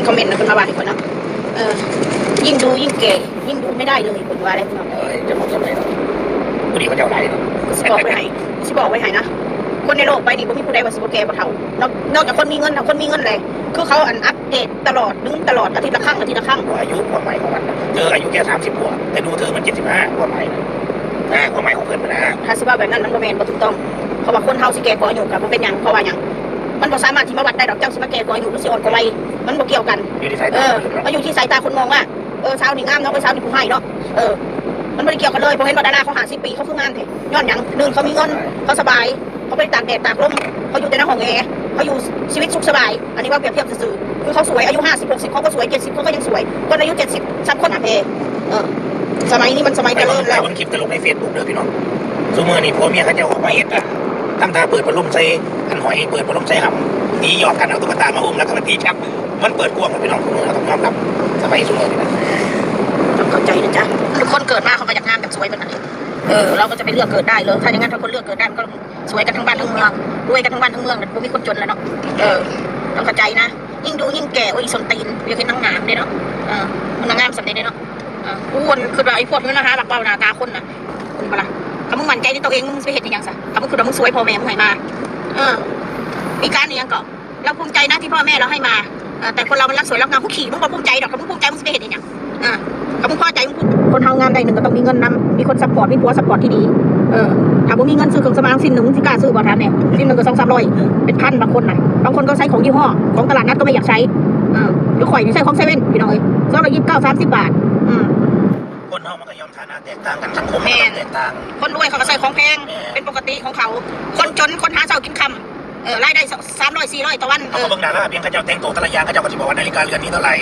คอมเมนต์นะคนมาว่าให้คนนะยิ่งดูยิ่งแก่ยิ่งดูไม่ได้เลยคนว่าอะไรพี่น้องจะบอกจะไปผู้ดีเขาเจ้าไหนสิบอกไว้ให้นะคนในโลกไปดิบ่มีผู้ใดว่าสิบ่แก่บ่เฒ่านอกจากคนมีเงินนะคนมีเงินเลยคือเขาอัปเดตตลอดตลอดอาทิตย์ละครั้งอายุความหมายของมันอายุแค่30 กว่าแต่ดูเธอมัน75ความหมายความหมายของเพื่อนมันนะถ้าสิว่าแบบนั้นมันบ่แม่นบ่ถูกต้องเพราะว่าคนเฮาสิแก่กว่าอายุกับบ่เป็นหยังเพราะว่าหยังมันบ่สามารถที่มาวัดได้ดอกเจ้าสิมาแก่กว่าอายุหรือสิอ่อนกว่าวัยมันบ่เกี่ยวกันอยู่ที่สายตาอยู่ที่สายตาคนมองว่าสาวนี่งามเนาะสาวนี่ผู้ให้เนาะมันไม่ได้เกี่ยวกันเลยเพราะเห็นว่าดาราเขา50 ปีเขาคืองานเถอะย้อนอย่างหนึ่งเขามีเงินเขาสบายเขาไปตากแดดตากลมเขาอยู่แต่ในห้องแอร์เขาอยู่ชีวิตสุขสบายอันนี้ว่าเปรียบเทียบสื่อคือเขาสวยอายุ50 60เขาก็สวย70เขาก็ยังสวยคนอายุ70ซ้ำคนอับสมัยนี้มันสมัยเจริญแล้วมันคลิปตลกในเฟซบุ๊กเด้อพี่น้องสมมตินี่พ่อเมียเขาจะออกมาเห็นทำท่าเปิดพัดลมใส่หันหอยเปิดพัดลมใส่หำตีหยอกกันเอาตุ๊กตามาอุ้มแล้วก็มาตีชักมันเปิดกว้างพี่น้องเราต้องยอมรับสมัยสมัยนี้นะต้องเข้าใจนะจ๊ะคือคนเกิดมาเขาก็อยากงามแบบสวยแบบนั้นเราก็จะไปเลือกเกิดได้เลยถ้าอย่างนั้นถ้าคนเลือกเกิดได้มันก็สวยกันทั้งบ้านทั้งเมืองรวยกันทั้งบ้านทั้งเมืองแต่ไม่มีคนจนแล้วเนาะต้องเข้าใจนะยิ่งดูยิ่งแก่โอ้ยสนตีนอยากเห็นนางงามเลยเนาะมันนางงามสำเร็จเลยเนาะอ้วนคือแบบไอ้พวกนี้นะคะแบบว่าหน้าตาคนน่ะคุณปะล่ะถ้ามึงมั่นใจในตัวเองมึงไปเห็นอย่างซะถ้ามึงคือมึงสวยพอแม่มึงให้มามีการอย่างก็เราภูมิใจนะที่พ่อแม่เราให้มาแต่คนเรามันรักสวยรักงามผู้ขี่มึงก็ภูมิใจดอกถ้ามึงภูมิใจมึงไปเห็นอย่างถ้ามึงพอใจมึงคนเฮางานใดหนึ่งก็ต้องมีเงินนำมีคนซัพพอร์ตมีผัวซัพพอร์ตที่ดีถ้ามึงมีเงินซื้อเครื่องสำอางสิ้นหนึ่งมึงสิกล้าซื้อบ่ทันเนี่ยสิ้นหนึ่งก็200-300เป็นพันบางคนนะบางคนก็ใช้ของยี่ห้อของตลาดนัดก็ไม่อยากใช้ยุคข่อยนี่ใช้ของเซเว่นพี่น้อง229 30 บาทคนเฮามันก็ยอมฐานะแตกต่างกันสังคมแตกต่างคนรวยเขาก็ใส่ของแพงเป็นปกติของเขาคนจนคนหาเช้ากินค่ำรายได้300-400ต่อวันเขาก็เบิ่งดาราเพียงเขาเจ้าแต่งตัวแต่ละอย่างเขาเจ้าก็สิบอกว่านาฬิกาเรือนนี้เท่าไหร่